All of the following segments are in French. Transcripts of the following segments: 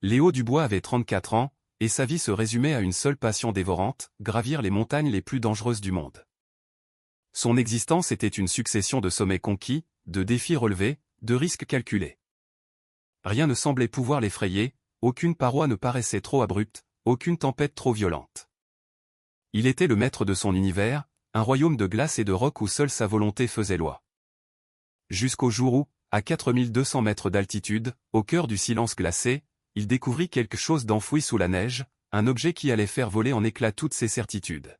Léo Dubois avait 34 ans, et sa vie se résumait à une seule passion dévorante, gravir les montagnes les plus dangereuses du monde. Son existence était une succession de sommets conquis, de défis relevés, de risques calculés. Rien ne semblait pouvoir l'effrayer, aucune paroi ne paraissait trop abrupte, aucune tempête trop violente. Il était le maître de son univers, un royaume de glace et de roc où seule sa volonté faisait loi. Jusqu'au jour où, à 4200 mètres d'altitude, au cœur du silence glacé, il découvrit quelque chose d'enfoui sous la neige, un objet qui allait faire voler en éclats toutes ses certitudes.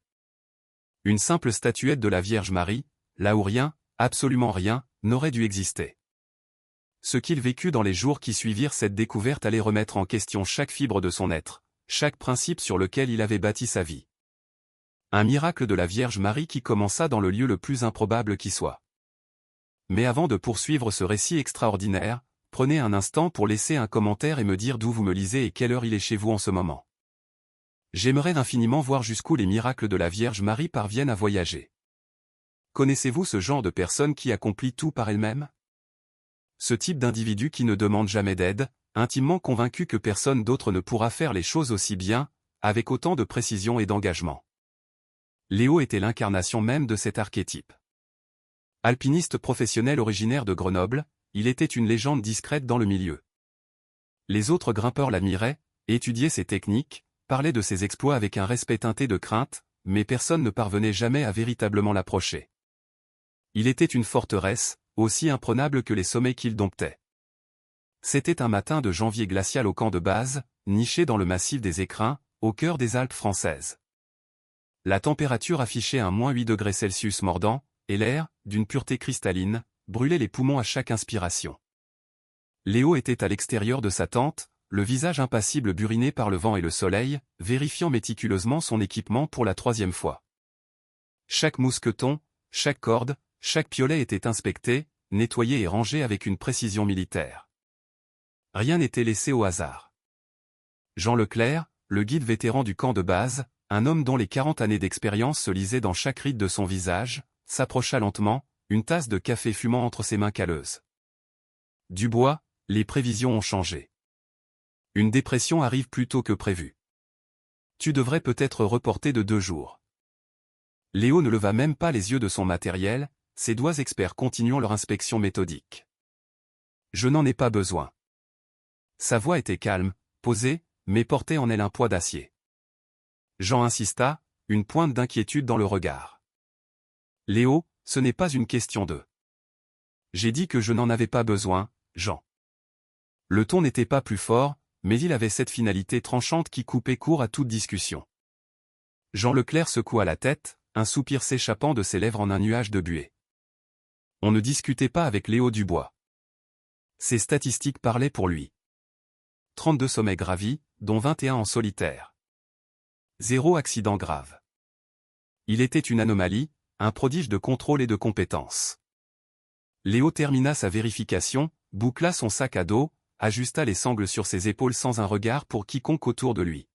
Une simple statuette de la Vierge Marie, là où rien, absolument rien, n'aurait dû exister. Ce qu'il vécut dans les jours qui suivirent cette découverte allait remettre en question chaque fibre de son être, chaque principe sur lequel il avait bâti sa vie. Un miracle de la Vierge Marie qui commença dans le lieu le plus improbable qui soit. Mais avant de poursuivre ce récit extraordinaire, prenez un instant pour laisser un commentaire et me dire d'où vous me lisez et quelle heure il est chez vous en ce moment. J'aimerais infiniment voir jusqu'où les miracles de la Vierge Marie parviennent à voyager. Connaissez-vous ce genre de personne qui accomplit tout par elle-même? Ce type d'individu qui ne demande jamais d'aide, intimement convaincu que personne d'autre ne pourra faire les choses aussi bien, avec autant de précision et d'engagement. Léo était l'incarnation même de cet archétype. Alpiniste professionnel originaire de Grenoble, il était une légende discrète dans le milieu. Les autres grimpeurs l'admiraient, étudiaient ses techniques, parlaient de ses exploits avec un respect teinté de crainte, mais personne ne parvenait jamais à véritablement l'approcher. Il était une forteresse, aussi imprenable que les sommets qu'il domptait. C'était un matin de janvier glacial au camp de base, niché dans le massif des Écrins, au cœur des Alpes françaises. La température affichait un -8 °C mordant, et l'air, d'une pureté cristalline, brûlait les poumons à chaque inspiration. Léo était à l'extérieur de sa tente, le visage impassible buriné par le vent et le soleil, vérifiant méticuleusement son équipement pour la 3e fois. Chaque mousqueton, chaque corde, chaque piolet était inspecté, nettoyé et rangé avec une précision militaire. Rien n'était laissé au hasard. Jean Leclerc, le guide vétéran du camp de base, un homme dont les 40 années d'expérience se lisaient dans chaque ride de son visage, s'approcha lentement, une tasse de café fumant entre ses mains calleuses. Dubois, les prévisions ont changé. Une dépression arrive plus tôt que prévu. Tu devrais peut-être reporter de 2 jours. Léo ne leva même pas les yeux de son matériel, ses doigts experts continuant leur inspection méthodique. Je n'en ai pas besoin. Sa voix était calme, posée, mais portait en elle un poids d'acier. Jean insista, une pointe d'inquiétude dans le regard. Léo, ce n'est pas une question de. J'ai dit que je n'en avais pas besoin, Jean. Le ton n'était pas plus fort, mais il avait cette finalité tranchante qui coupait court à toute discussion. Jean Leclerc secoua la tête, un soupir s'échappant de ses lèvres en un nuage de buée. On ne discutait pas avec Léo Dubois. Ses statistiques parlaient pour lui. 32 sommets gravis, dont 21 en solitaire. 0 accident grave. Il était une anomalie, un prodige de contrôle et de compétence. Léo termina sa vérification, boucla son sac à dos, ajusta les sangles sur ses épaules sans un regard pour quiconque autour de lui.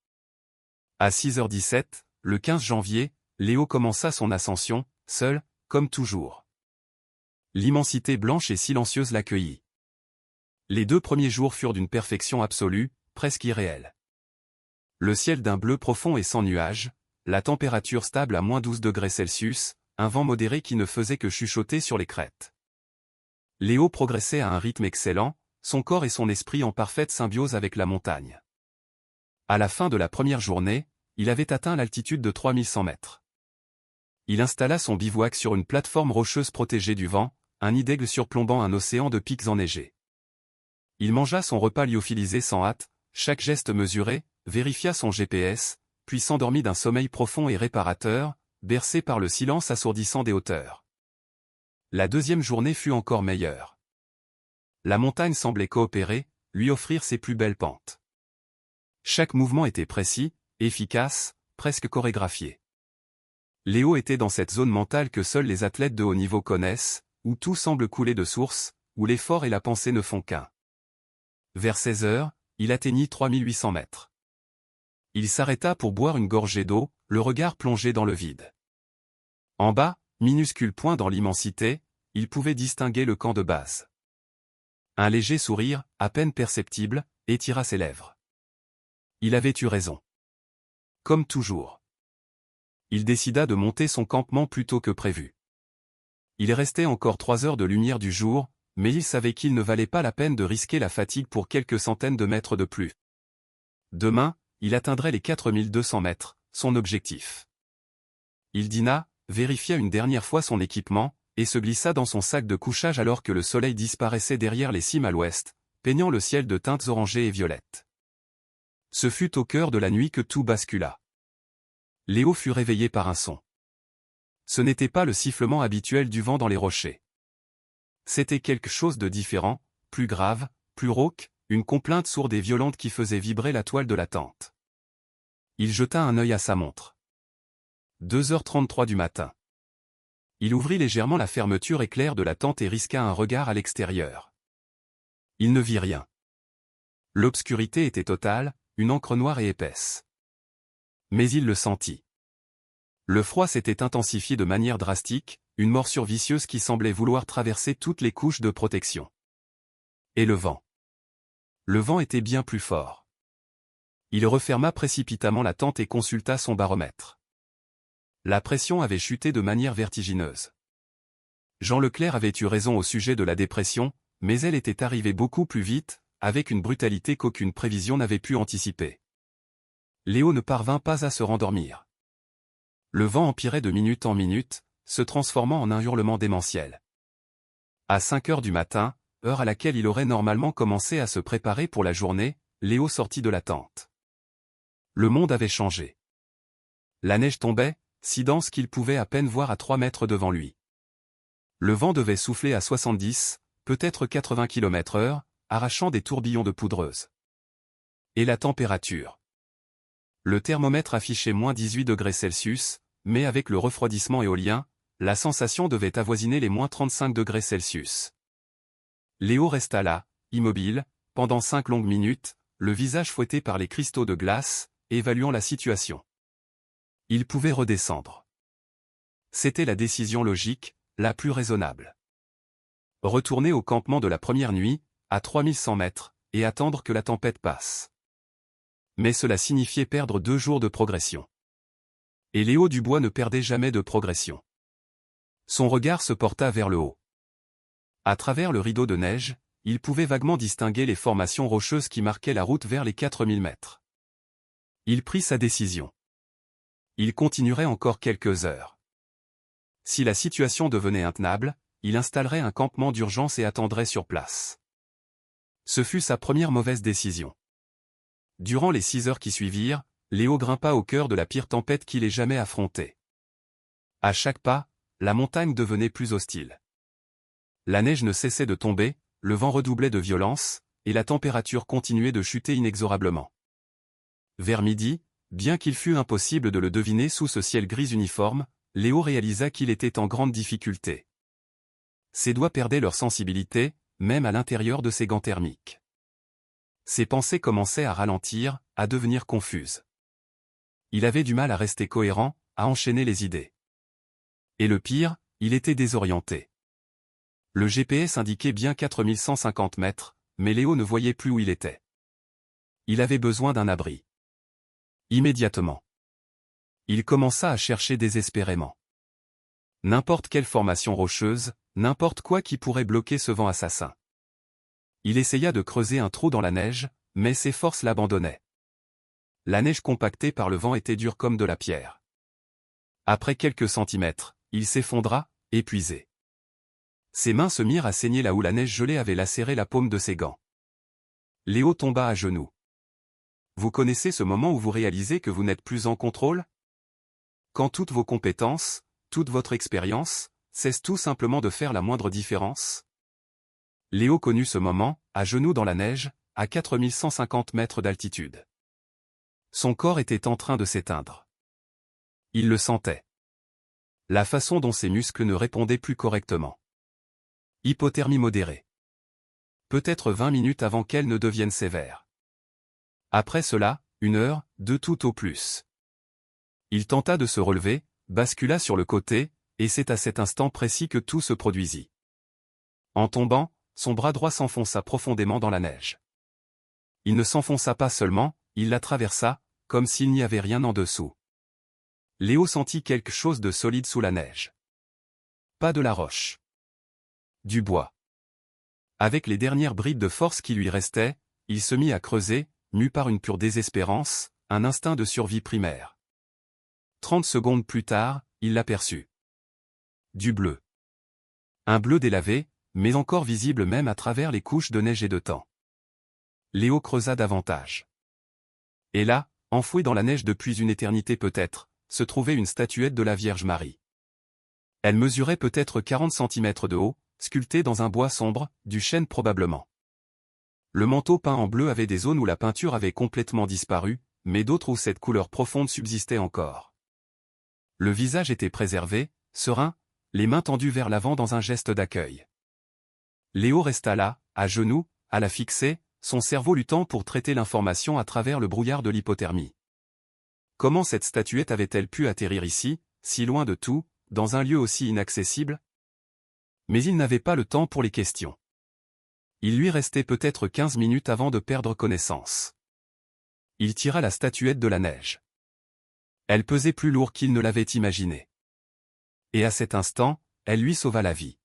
À 6h17, le 15 janvier, Léo commença son ascension, seul, comme toujours. L'immensité blanche et silencieuse l'accueillit. Les 2 premiers jours furent d'une perfection absolue, presque irréelle. Le ciel d'un bleu profond et sans nuages, la température stable à -12 °C, un vent modéré qui ne faisait que chuchoter sur les crêtes. Léo progressait à un rythme excellent, son corps et son esprit en parfaite symbiose avec la montagne. À la fin de la première journée, il avait atteint l'altitude de 3100 mètres. Il installa son bivouac sur une plateforme rocheuse protégée du vent, un nid d'aigle surplombant un océan de pics enneigés. Il mangea son repas lyophilisé sans hâte, chaque geste mesuré, vérifia son GPS, puis s'endormit d'un sommeil profond et réparateur, bercé par le silence assourdissant des hauteurs. La 2e journée fut encore meilleure. La montagne semblait coopérer, lui offrir ses plus belles pentes. Chaque mouvement était précis, efficace, presque chorégraphié. Léo était dans cette zone mentale que seuls les athlètes de haut niveau connaissent, où tout semble couler de source, où l'effort et la pensée ne font qu'un. Vers 16h, il atteignit 3800 mètres. Il s'arrêta pour boire une gorgée d'eau, le regard plongé dans le vide. En bas, minuscule point dans l'immensité, il pouvait distinguer le camp de base. Un léger sourire, à peine perceptible, étira ses lèvres. Il avait eu raison. Comme toujours. Il décida de monter son campement plus tôt que prévu. Il restait encore 3 heures de lumière du jour, mais il savait qu'il ne valait pas la peine de risquer la fatigue pour quelques centaines de mètres de plus. Demain, il atteindrait les 4200 mètres, son objectif. Il dîna, vérifia une dernière fois son équipement, et se glissa dans son sac de couchage alors que le soleil disparaissait derrière les cimes à l'ouest, peignant le ciel de teintes orangées et violettes. Ce fut au cœur de la nuit que tout bascula. Léo fut réveillé par un son. Ce n'était pas le sifflement habituel du vent dans les rochers. C'était quelque chose de différent, plus grave, plus rauque, une complainte sourde et violente qui faisait vibrer la toile de la tente. Il jeta un œil à sa montre. 2h33 du matin. Il ouvrit légèrement la fermeture éclair de la tente et risqua un regard à l'extérieur. Il ne vit rien. L'obscurité était totale, une encre noire et épaisse. Mais il le sentit. Le froid s'était intensifié de manière drastique, une morsure vicieuse qui semblait vouloir traverser toutes les couches de protection. Et le vent. Le vent était bien plus fort. Il referma précipitamment la tente et consulta son baromètre. La pression avait chuté de manière vertigineuse. Jean Leclerc avait eu raison au sujet de la dépression, mais elle était arrivée beaucoup plus vite, avec une brutalité qu'aucune prévision n'avait pu anticiper. Léo ne parvint pas à se rendormir. Le vent empirait de minute en minute, se transformant en un hurlement démentiel. À 5 heures du matin, heure à laquelle il aurait normalement commencé à se préparer pour la journée, Léo sortit de la tente. Le monde avait changé. La neige tombait, si dense qu'il pouvait à peine voir à 3 mètres devant lui. Le vent devait souffler à 70, peut-être 80 km/h, arrachant des tourbillons de poudreuse. Et la température. Le thermomètre affichait -18 degrés Celsius, mais avec le refroidissement éolien, la sensation devait avoisiner les -35 degrés Celsius. Léo resta là, immobile, pendant 5 longues minutes, le visage fouetté par les cristaux de glace, évaluant la situation. Il pouvait redescendre. C'était la décision logique, la plus raisonnable. Retourner au campement de la première nuit, à 3100 mètres, et attendre que la tempête passe. Mais cela signifiait perdre 2 jours de progression. Et Léo Dubois ne perdait jamais de progression. Son regard se porta vers le haut. À travers le rideau de neige, il pouvait vaguement distinguer les formations rocheuses qui marquaient la route vers les 4000 mètres. Il prit sa décision. Il continuerait encore quelques heures. Si la situation devenait intenable, il installerait un campement d'urgence et attendrait sur place. Ce fut sa première mauvaise décision. Durant les 6 heures qui suivirent, Léo grimpa au cœur de la pire tempête qu'il ait jamais affrontée. À chaque pas, la montagne devenait plus hostile. La neige ne cessait de tomber, le vent redoublait de violence, et la température continuait de chuter inexorablement. Vers midi, bien qu'il fût impossible de le deviner sous ce ciel gris uniforme, Léo réalisa qu'il était en grande difficulté. Ses doigts perdaient leur sensibilité, même à l'intérieur de ses gants thermiques. Ses pensées commençaient à ralentir, à devenir confuses. Il avait du mal à rester cohérent, à enchaîner les idées. Et le pire, il était désorienté. Le GPS indiquait bien 4150 mètres, mais Léo ne voyait plus où il était. Il avait besoin d'un abri. Immédiatement. Il commença à chercher désespérément. N'importe quelle formation rocheuse, n'importe quoi qui pourrait bloquer ce vent assassin. Il essaya de creuser un trou dans la neige, mais ses forces l'abandonnaient. La neige compactée par le vent était dure comme de la pierre. Après quelques centimètres, il s'effondra, épuisé. Ses mains se mirent à saigner là où la neige gelée avait lacéré la paume de ses gants. Léo tomba à genoux. Vous connaissez ce moment où vous réalisez que vous n'êtes plus en contrôle? Quand toutes vos compétences, toute votre expérience, cessent tout simplement de faire la moindre différence? Léo connut ce moment, à genoux dans la neige, à 4150 mètres d'altitude. Son corps était en train de s'éteindre. Il le sentait. La façon dont ses muscles ne répondaient plus correctement. Hypothermie modérée. Peut-être 20 minutes avant qu'elle ne devienne sévère. Après cela, 1 heure, 2 tout au plus. Il tenta de se relever, bascula sur le côté, et c'est à cet instant précis que tout se produisit. En tombant, son bras droit s'enfonça profondément dans la neige. Il ne s'enfonça pas seulement, il la traversa, comme s'il n'y avait rien en dessous. Léo sentit quelque chose de solide sous la neige. Pas de la roche. Du bois. Avec les dernières bribes de force qui lui restaient, il se mit à creuser, mu par une pure désespérance, un instinct de survie primaire. 30 secondes plus tard, il l'aperçut. Du bleu. Un bleu délavé, mais encore visible même à travers les couches de neige et de temps. Léo creusa davantage. Et là, enfouie dans la neige depuis une éternité peut-être, se trouvait une statuette de la Vierge Marie. Elle mesurait peut-être 40 centimètres de haut, sculptée dans un bois sombre, du chêne probablement. Le manteau peint en bleu avait des zones où la peinture avait complètement disparu, mais d'autres où cette couleur profonde subsistait encore. Le visage était préservé, serein, les mains tendues vers l'avant dans un geste d'accueil. Léo resta là, à genoux, à la fixer, son cerveau luttant pour traiter l'information à travers le brouillard de l'hypothermie. Comment cette statuette avait-elle pu atterrir ici, si loin de tout, dans un lieu aussi inaccessible? Mais il n'avait pas le temps pour les questions. Il lui restait peut-être 15 minutes avant de perdre connaissance. Il tira la statuette de la neige. Elle pesait plus lourd qu'il ne l'avait imaginé. Et à cet instant, elle lui sauva la vie.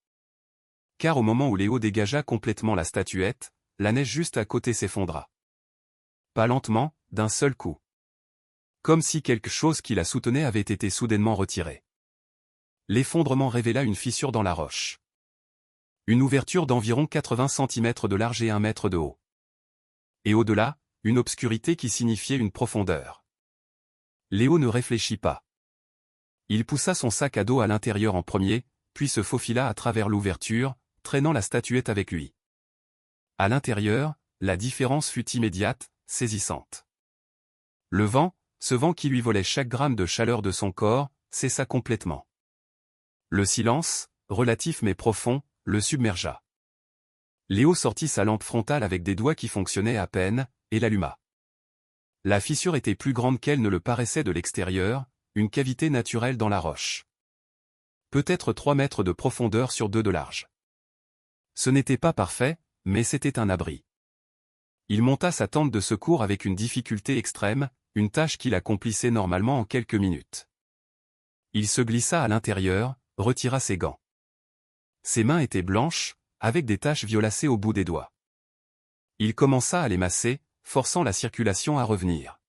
Car au moment où Léo dégagea complètement la statuette, la neige juste à côté s'effondra. Pas lentement, d'un seul coup. Comme si quelque chose qui la soutenait avait été soudainement retiré. L'effondrement révéla une fissure dans la roche. Une ouverture d'environ 80 cm de large et 1 mètre de haut. Et au-delà, une obscurité qui signifiait une profondeur. Léo ne réfléchit pas. Il poussa son sac à dos à l'intérieur en premier, puis se faufila à travers l'ouverture, traînant la statuette avec lui. À l'intérieur, la différence fut immédiate, saisissante. Le vent, ce vent qui lui volait chaque gramme de chaleur de son corps, cessa complètement. Le silence, relatif mais profond, le submergea. Léo sortit sa lampe frontale avec des doigts qui fonctionnaient à peine, et l'alluma. La fissure était plus grande qu'elle ne le paraissait de l'extérieur, une cavité naturelle dans la roche. Peut-être 3 mètres de profondeur sur 2 de large. Ce n'était pas parfait, mais c'était un abri. Il monta sa tente de secours avec une difficulté extrême, une tâche qu'il accomplissait normalement en quelques minutes. Il se glissa à l'intérieur, retira ses gants. Ses mains étaient blanches, avec des taches violacées au bout des doigts. Il commença à les masser, forçant la circulation à revenir.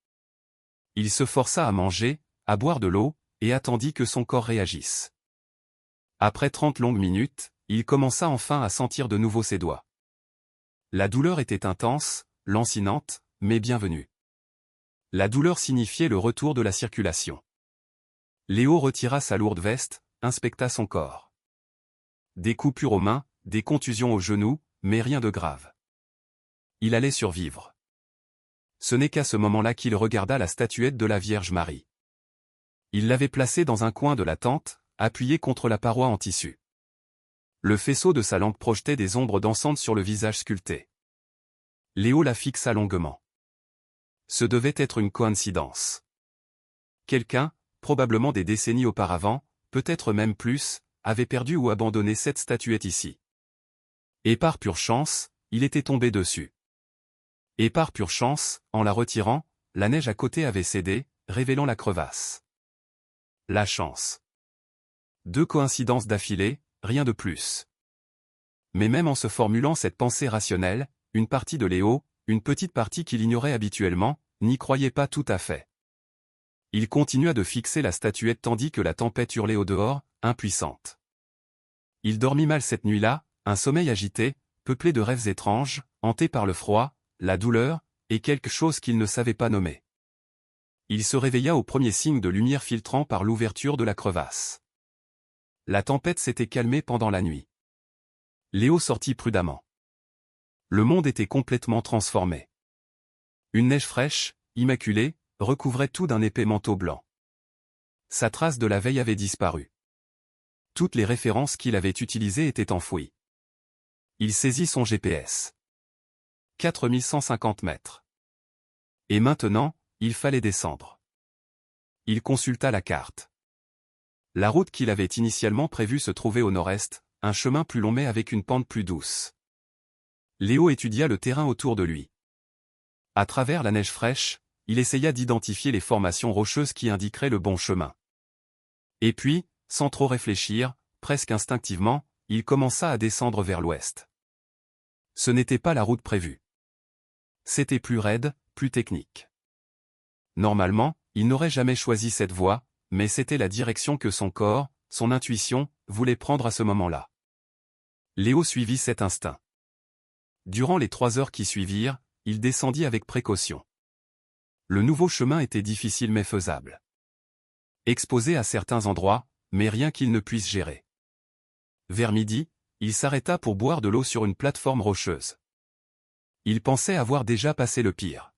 Il se força à manger, à boire de l'eau, et attendit que son corps réagisse. Après 30 longues minutes, il commença enfin à sentir de nouveau ses doigts. La douleur était intense, lancinante, mais bienvenue. La douleur signifiait le retour de la circulation. Léo retira sa lourde veste, inspecta son corps. Des coupures aux mains, des contusions aux genoux, mais rien de grave. Il allait survivre. Ce n'est qu'à ce moment-là qu'il regarda la statuette de la Vierge Marie. Il l'avait placée dans un coin de la tente, appuyée contre la paroi en tissu. Le faisceau de sa lampe projetait des ombres dansantes sur le visage sculpté. Léo la fixa longuement. Ce devait être une coïncidence. Quelqu'un, probablement des décennies auparavant, peut-être même plus, avait perdu ou abandonné cette statuette ici. Et par pure chance, il était tombé dessus. Et par pure chance, en la retirant, la neige à côté avait cédé, révélant la crevasse. La chance. 2 coïncidences d'affilée, rien de plus. Mais même en se formulant cette pensée rationnelle, une partie de Léo, une petite partie qu'il ignorait habituellement, n'y croyait pas tout à fait. Il continua de fixer la statuette tandis que la tempête hurlait au dehors, impuissante. Il dormit mal cette nuit-là, un sommeil agité, peuplé de rêves étranges, hanté par le froid, la douleur, et quelque chose qu'il ne savait pas nommer. Il se réveilla au premier signe de lumière filtrant par l'ouverture de la crevasse. La tempête s'était calmée pendant la nuit. Léo sortit prudemment. Le monde était complètement transformé. Une neige fraîche, immaculée, recouvrait tout d'un épais manteau blanc. Sa trace de la veille avait disparu. Toutes les références qu'il avait utilisées étaient enfouies. Il saisit son GPS. 4150 mètres. Et maintenant, il fallait descendre. Il consulta la carte. La route qu'il avait initialement prévue se trouvait au nord-est, un chemin plus long mais avec une pente plus douce. Léo étudia le terrain autour de lui. À travers la neige fraîche, il essaya d'identifier les formations rocheuses qui indiqueraient le bon chemin. Et puis, sans trop réfléchir, presque instinctivement, il commença à descendre vers l'ouest. Ce n'était pas la route prévue. C'était plus raide, plus technique. Normalement, il n'aurait jamais choisi cette voie, mais c'était la direction que son corps, son intuition, voulait prendre à ce moment-là. Léo suivit cet instinct. Durant les 3 heures qui suivirent, il descendit avec précaution. Le nouveau chemin était difficile mais faisable. Exposé à certains endroits, mais rien qu'il ne puisse gérer. Vers midi, il s'arrêta pour boire de l'eau sur une plateforme rocheuse. Il pensait avoir déjà passé le pire.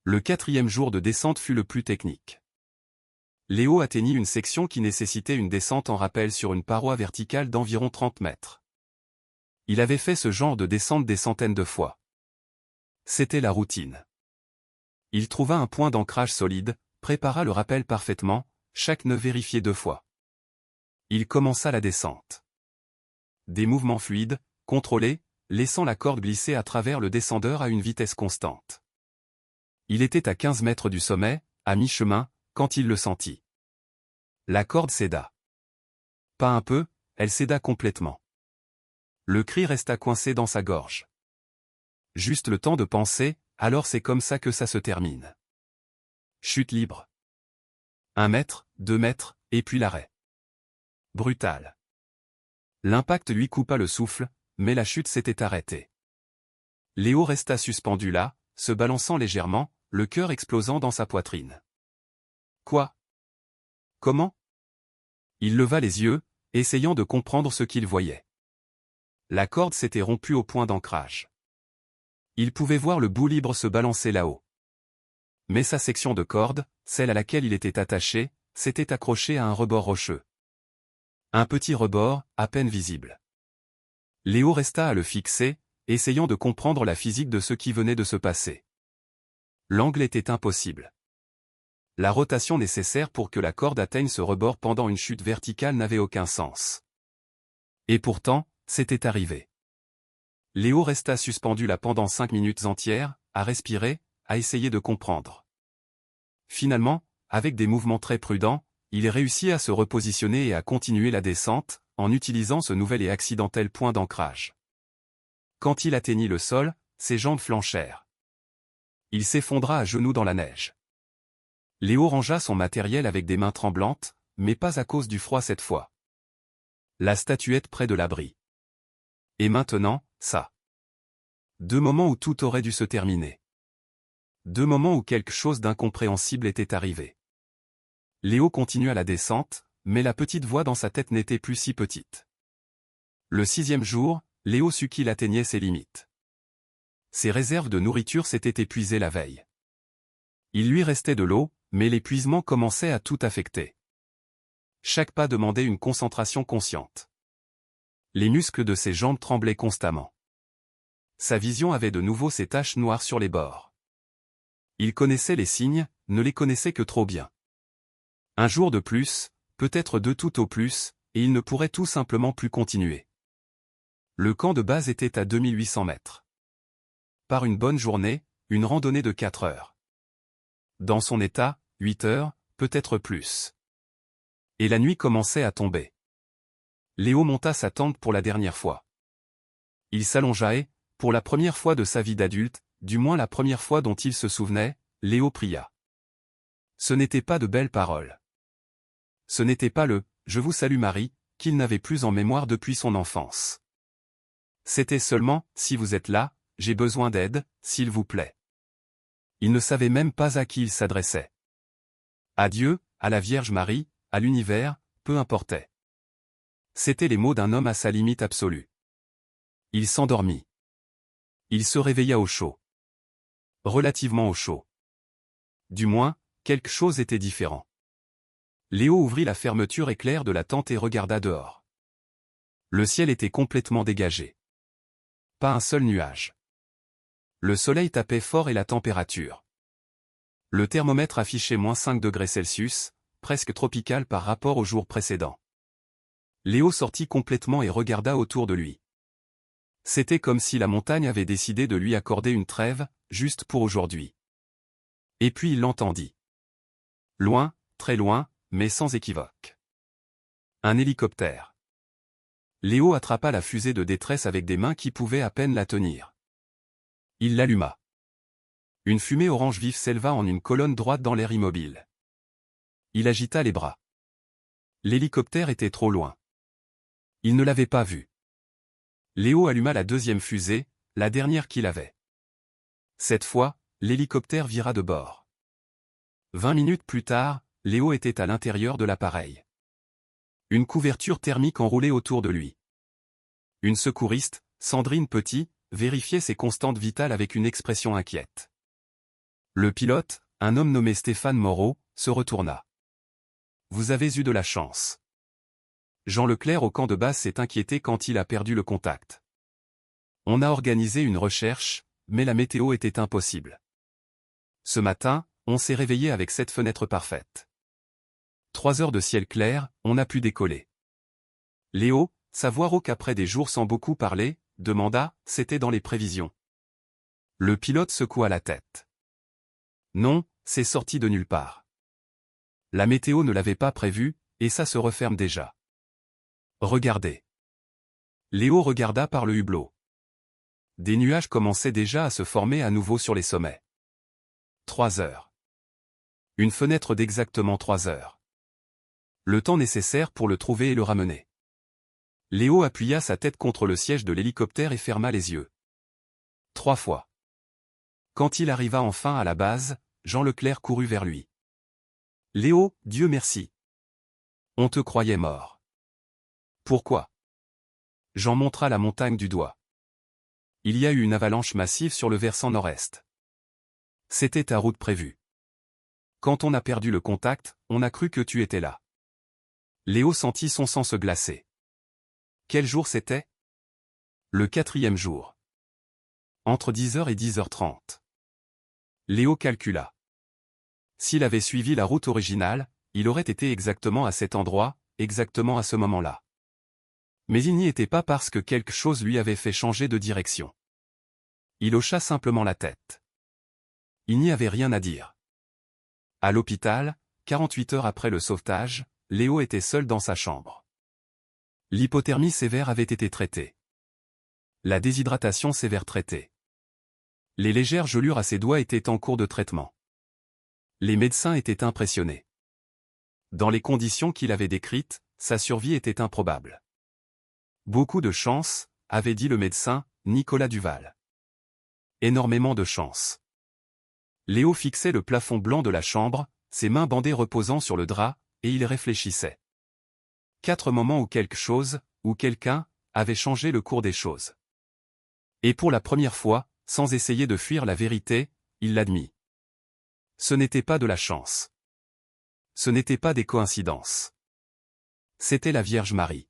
Le 4e jour de descente fut le plus technique. Léo atteignit une section qui nécessitait une descente en rappel sur une paroi verticale d'environ 30 mètres. Il avait fait ce genre de descente des centaines de fois. C'était la routine. Il trouva un point d'ancrage solide, prépara le rappel parfaitement, chaque nœud vérifié 2 fois. Il commença la descente. Des mouvements fluides, contrôlés, laissant la corde glisser à travers le descendeur à une vitesse constante. Il était à 15 mètres du sommet, à mi-chemin, quand il le sentit. La corde céda. Pas un peu, elle céda complètement. Le cri resta coincé dans sa gorge. Juste le temps de penser, alors c'est comme ça que ça se termine. Chute libre. 1 mètre, 2 mètres, et puis l'arrêt. Brutal. L'impact lui coupa le souffle, mais la chute s'était arrêtée. Léo resta suspendu là, se balançant légèrement, le cœur explosant dans sa poitrine. Quoi? Comment? Il leva les yeux, essayant de comprendre ce qu'il voyait. La corde s'était rompue au point d'ancrage. Il pouvait voir le bout libre se balancer là-haut. Mais sa section de corde, celle à laquelle il était attaché, s'était accrochée à un rebord rocheux. Un petit rebord, à peine visible. Léo resta à le fixer, essayant de comprendre la physique de ce qui venait de se passer. L'angle était impossible. La rotation nécessaire pour que la corde atteigne ce rebord pendant une chute verticale n'avait aucun sens. Et pourtant, c'était arrivé. Léo resta suspendu là pendant 5 minutes entières, à respirer, à essayer de comprendre. Finalement, avec des mouvements très prudents, il réussit à se repositionner et à continuer la descente, en utilisant ce nouvel et accidentel point d'ancrage. Quand il atteignit le sol, ses jambes flanchèrent. Il s'effondra à genoux dans la neige. Léo rangea son matériel avec des mains tremblantes, mais pas à cause du froid cette fois. La statuette près de l'abri. Et maintenant, ça. 2 moments où tout aurait dû se terminer. 2 moments où quelque chose d'incompréhensible était arrivé. Léo continua la descente, mais la petite voix dans sa tête n'était plus si petite. Le 6e jour, Léo sut qu'il atteignait ses limites. Ses réserves de nourriture s'étaient épuisées la veille. Il lui restait de l'eau, mais l'épuisement commençait à tout affecter. Chaque pas demandait une concentration consciente. Les muscles de ses jambes tremblaient constamment. Sa vision avait de nouveau ces taches noires sur les bords. Il connaissait les signes, ne les connaissait que trop bien. Un jour de plus, peut-être 2 tout au plus, et il ne pourrait tout simplement plus continuer. Le camp de base était à 2800 mètres. Par une bonne journée, une randonnée de 4 heures. Dans son état, 8 heures, peut-être plus. Et la nuit commençait à tomber. Léo monta sa tente pour la dernière fois. Il s'allongea et, pour la première fois de sa vie d'adulte, du moins la première fois dont il se souvenait, Léo pria. Ce n'était pas de belles paroles. Ce n'était pas le « Je vous salue Marie » qu'il n'avait plus en mémoire depuis son enfance. C'était seulement « Si vous êtes là, j'ai besoin d'aide, s'il vous plaît ». Il ne savait même pas à qui il s'adressait. À Dieu, à la Vierge Marie, à l'univers, peu importait. C'étaient les mots d'un homme à sa limite absolue. Il s'endormit. Il se réveilla au chaud. Relativement au chaud. Du moins, quelque chose était différent. Léo ouvrit la fermeture éclair de la tente et regarda dehors. Le ciel était complètement dégagé. Pas un seul nuage. Le soleil tapait fort et la température. Le thermomètre affichait -5 degrés Celsius, presque tropical par rapport au jour précédent. Léo sortit complètement et regarda autour de lui. C'était comme si la montagne avait décidé de lui accorder une trêve, juste pour aujourd'hui. Et puis il l'entendit. Loin, très loin, mais sans équivoque. Un hélicoptère. Léo attrapa la fusée de détresse avec des mains qui pouvaient à peine la tenir. Il l'alluma. Une fumée orange vif s'éleva en une colonne droite dans l'air immobile. Il agita les bras. L'hélicoptère était trop loin. Il ne l'avait pas vu. Léo alluma la deuxième fusée, la dernière qu'il avait. Cette fois, l'hélicoptère vira de bord. 20 minutes plus tard, Léo était à l'intérieur de l'appareil. Une couverture thermique enroulée autour de lui. Une secouriste, Sandrine Petit, vérifiait ses constantes vitales avec une expression inquiète. Le pilote, un homme nommé Stéphane Moreau, se retourna. « Vous avez eu de la chance. » Jean Leclerc au camp de base s'est inquiété quand il a perdu le contact. On a organisé une recherche, mais la météo était impossible. Ce matin, on s'est réveillé avec cette fenêtre parfaite. 3 heures de ciel clair, on a pu décoller. Léo, sa voix rauque après des jours sans beaucoup parler, demanda, c'était dans les prévisions. Le pilote secoua la tête. Non, c'est sorti de nulle part. La météo ne l'avait pas prévu, et ça se referme déjà. Regardez. Léo regarda par le hublot. Des nuages commençaient déjà à se former à nouveau sur les sommets. 3 heures. Une fenêtre d'exactement 3 heures. Le temps nécessaire pour le trouver et le ramener. Léo appuya sa tête contre le siège de l'hélicoptère et ferma les yeux. 3 fois. Quand il arriva enfin à la base, Jean Leclerc courut vers lui. « Léo, Dieu merci. On te croyait mort. » « Pourquoi ?» Jean montra la montagne du doigt. « Il y a eu une avalanche massive sur le versant nord-est. C'était ta route prévue. Quand on a perdu le contact, on a cru que tu étais là. » Léo sentit son sang se glacer. Quel jour c'était? Le 4e jour. Entre 10h et 10h30. Léo calcula. S'il avait suivi la route originale, il aurait été exactement à cet endroit, exactement à ce moment-là. Mais il n'y était pas parce que quelque chose lui avait fait changer de direction. Il hocha simplement la tête. Il n'y avait rien à dire. À l'hôpital, 48 heures après le sauvetage, Léo était seul dans sa chambre. L'hypothermie sévère avait été traitée. La déshydratation sévère traitée. Les légères gelures à ses doigts étaient en cours de traitement. Les médecins étaient impressionnés. Dans les conditions qu'il avait décrites, sa survie était improbable. Beaucoup de chance, avait dit le médecin, Nicolas Duval. Énormément de chance. Léo fixait le plafond blanc de la chambre, ses mains bandées reposant sur le drap, et il réfléchissait. 4 moments où quelque chose, ou quelqu'un, avait changé le cours des choses. Et pour la première fois, sans essayer de fuir la vérité, il l'admit. Ce n'était pas de la chance. Ce n'était pas des coïncidences. C'était la Vierge Marie.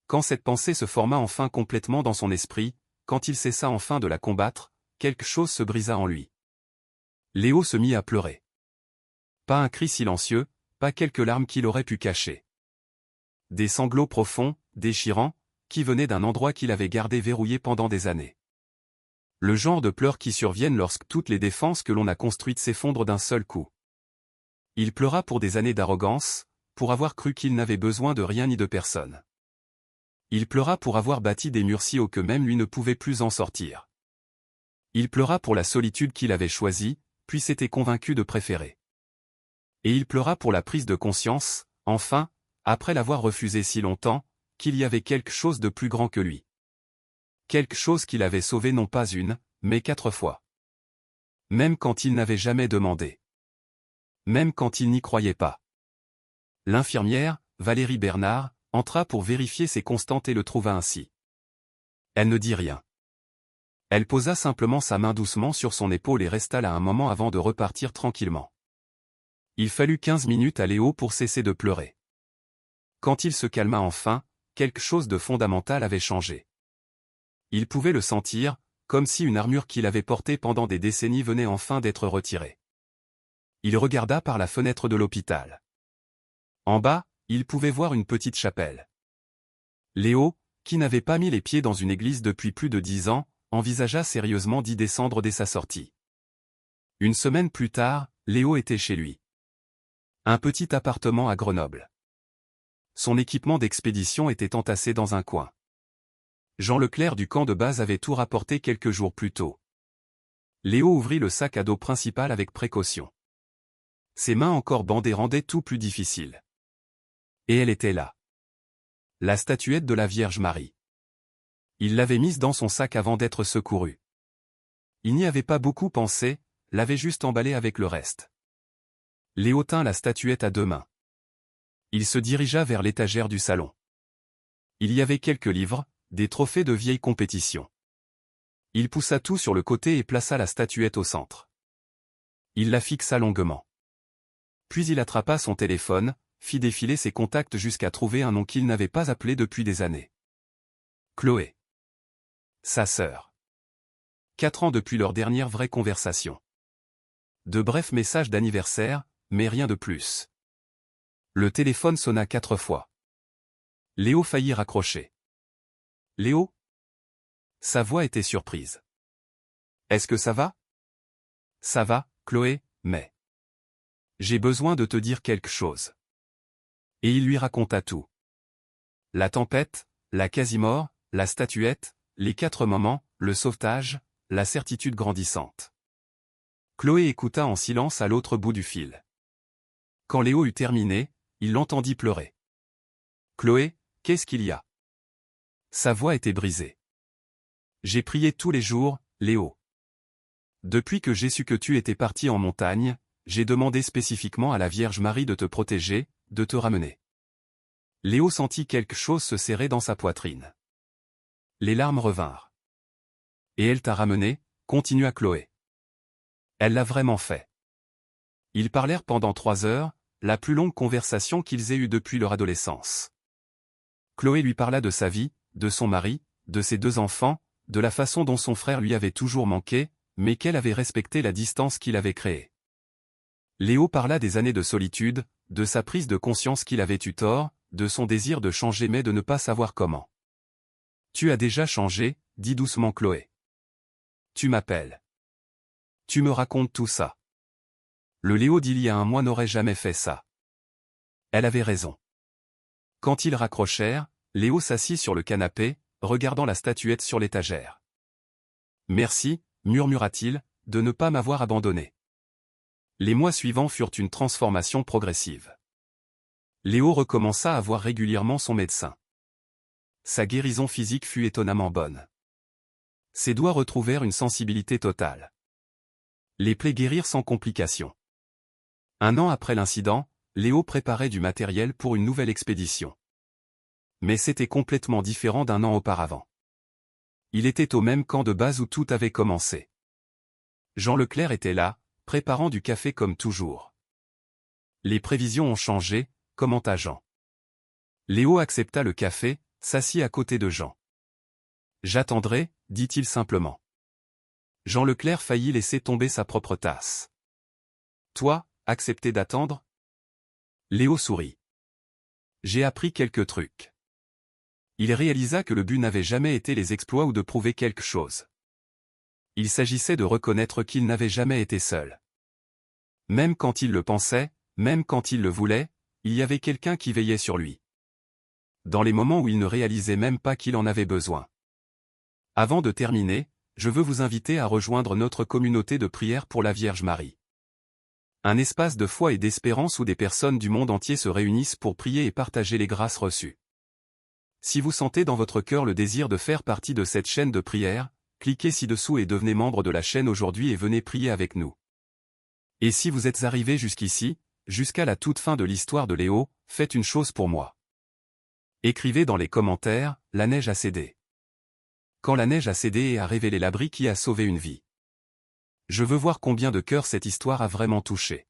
Quand cette pensée se forma enfin complètement dans son esprit, quand il cessa enfin de la combattre, quelque chose se brisa en lui. Léo se mit à pleurer. Pas un cri silencieux, pas quelques larmes qu'il aurait pu cacher. Des sanglots profonds, déchirants, qui venaient d'un endroit qu'il avait gardé verrouillé pendant des années. Le genre de pleurs qui surviennent lorsque toutes les défenses que l'on a construites s'effondrent d'un seul coup. Il pleura pour des années d'arrogance, pour avoir cru qu'il n'avait besoin de rien ni de personne. Il pleura pour avoir bâti des murs si hauts que même lui ne pouvait plus en sortir. Il pleura pour la solitude qu'il avait choisie, puis s'était convaincu de préférer. Et il pleura pour la prise de conscience, enfin, après l'avoir refusé si longtemps, qu'il y avait quelque chose de plus grand que lui. Quelque chose qu'il avait sauvé non pas une, mais 4 fois. Même quand il n'avait jamais demandé. Même quand il n'y croyait pas. L'infirmière, Valérie Bernard, entra pour vérifier ses constantes et le trouva ainsi. Elle ne dit rien. Elle posa simplement sa main doucement sur son épaule et resta là un moment avant de repartir tranquillement. Il fallut 15 minutes à Léo pour cesser de pleurer. Quand il se calma enfin, quelque chose de fondamental avait changé. Il pouvait le sentir, comme si une armure qu'il avait portée pendant des décennies venait enfin d'être retirée. Il regarda par la fenêtre de l'hôpital. En bas, il pouvait voir une petite chapelle. Léo, qui n'avait pas mis les pieds dans une église depuis plus de 10 ans, envisagea sérieusement d'y descendre dès sa sortie. Une semaine plus tard, Léo était chez lui. Un petit appartement à Grenoble. Son équipement d'expédition était entassé dans un coin. Jean Leclerc du camp de base avait tout rapporté quelques jours plus tôt. Léo ouvrit le sac à dos principal avec précaution. Ses mains encore bandées rendaient tout plus difficile. Et elle était là. La statuette de la Vierge Marie. Il l'avait mise dans son sac avant d'être secouru. Il n'y avait pas beaucoup pensé, l'avait juste emballée avec le reste. Léo tint la statuette à deux mains. Il se dirigea vers l'étagère du salon. Il y avait quelques livres, des trophées de vieilles compétitions. Il poussa tout sur le côté et plaça la statuette au centre. Il la fixa longuement. Puis il attrapa son téléphone, fit défiler ses contacts jusqu'à trouver un nom qu'il n'avait pas appelé depuis des années. Chloé. Sa sœur. 4 ans depuis leur dernière vraie conversation. De brefs messages d'anniversaire, mais rien de plus. Le téléphone sonna 4 fois. Léo faillit raccrocher. Léo? Sa voix était surprise. Est-ce que ça va? Ça va, Chloé, mais... J'ai besoin de te dire quelque chose. Et il lui raconta tout. La tempête, la quasi-mort, la statuette, les 4 moments, le sauvetage, la certitude grandissante. Chloé écouta en silence à l'autre bout du fil. Quand Léo eut terminé, il l'entendit pleurer. Chloé, qu'est-ce qu'il y a? Sa voix était brisée. J'ai prié tous les jours, Léo. Depuis que j'ai su que tu étais parti en montagne, j'ai demandé spécifiquement à la Vierge Marie de te protéger, de te ramener. Léo sentit quelque chose se serrer dans sa poitrine. Les larmes revinrent. Et elle t'a ramené, continua Chloé. Elle l'a vraiment fait. Ils parlèrent pendant 3 heures, la plus longue conversation qu'ils aient eue depuis leur adolescence. Chloé lui parla de sa vie, de son mari, de ses 2 enfants, de la façon dont son frère lui avait toujours manqué, mais qu'elle avait respecté la distance qu'il avait créée. Léo parla des années de solitude, de sa prise de conscience qu'il avait eu tort, de son désir de changer mais de ne pas savoir comment. Tu as déjà changé, dit doucement Chloé. Tu m'appelles. Tu me racontes tout ça. Le Léo d'il y a un mois n'aurait jamais fait ça. Elle avait raison. Quand ils raccrochèrent, Léo s'assit sur le canapé, regardant la statuette sur l'étagère. Merci, murmura-t-il, de ne pas m'avoir abandonné. Les mois suivants furent une transformation progressive. Léo recommença à voir régulièrement son médecin. Sa guérison physique fut étonnamment bonne. Ses doigts retrouvèrent une sensibilité totale. Les plaies guérirent sans complications. 1 an après l'incident, Léo préparait du matériel pour une nouvelle expédition. Mais c'était complètement différent d'1 an auparavant. Il était au même camp de base où tout avait commencé. Jean Leclerc était là, préparant du café comme toujours. Les prévisions ont changé, commenta Jean. Léo accepta le café, s'assit à côté de Jean. J'attendrai, dit-il simplement. Jean Leclerc faillit laisser tomber sa propre tasse. Toi, accepter d'attendre? Léo sourit. J'ai appris quelques trucs. Il réalisa que le but n'avait jamais été les exploits ou de prouver quelque chose. Il s'agissait de reconnaître qu'il n'avait jamais été seul. Même quand il le pensait, même quand il le voulait, il y avait quelqu'un qui veillait sur lui. Dans les moments où il ne réalisait même pas qu'il en avait besoin. Avant de terminer, je veux vous inviter à rejoindre notre communauté de prière pour la Vierge Marie. Un espace de foi et d'espérance où des personnes du monde entier se réunissent pour prier et partager les grâces reçues. Si vous sentez dans votre cœur le désir de faire partie de cette chaîne de prière, cliquez ci-dessous et devenez membre de la chaîne aujourd'hui et venez prier avec nous. Et si vous êtes arrivé jusqu'ici, jusqu'à la toute fin de l'histoire de Léo, faites une chose pour moi. Écrivez dans les commentaires, la neige a cédé. Quand la neige a cédé et a révélé l'abri qui a sauvé une vie. Je veux voir combien de cœurs cette histoire a vraiment touché.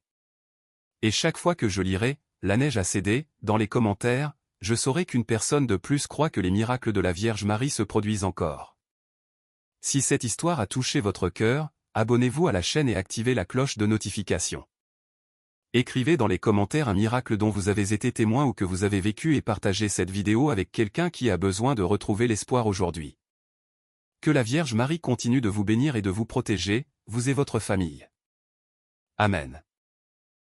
Et chaque fois que je lirai, la neige a cédé, dans les commentaires, je saurai qu'une personne de plus croit que les miracles de la Vierge Marie se produisent encore. Si cette histoire a touché votre cœur, abonnez-vous à la chaîne et activez la cloche de notification. Écrivez dans les commentaires un miracle dont vous avez été témoin ou que vous avez vécu et partagez cette vidéo avec quelqu'un qui a besoin de retrouver l'espoir aujourd'hui. Que la Vierge Marie continue de vous bénir et de vous protéger, vous et votre famille. Amen.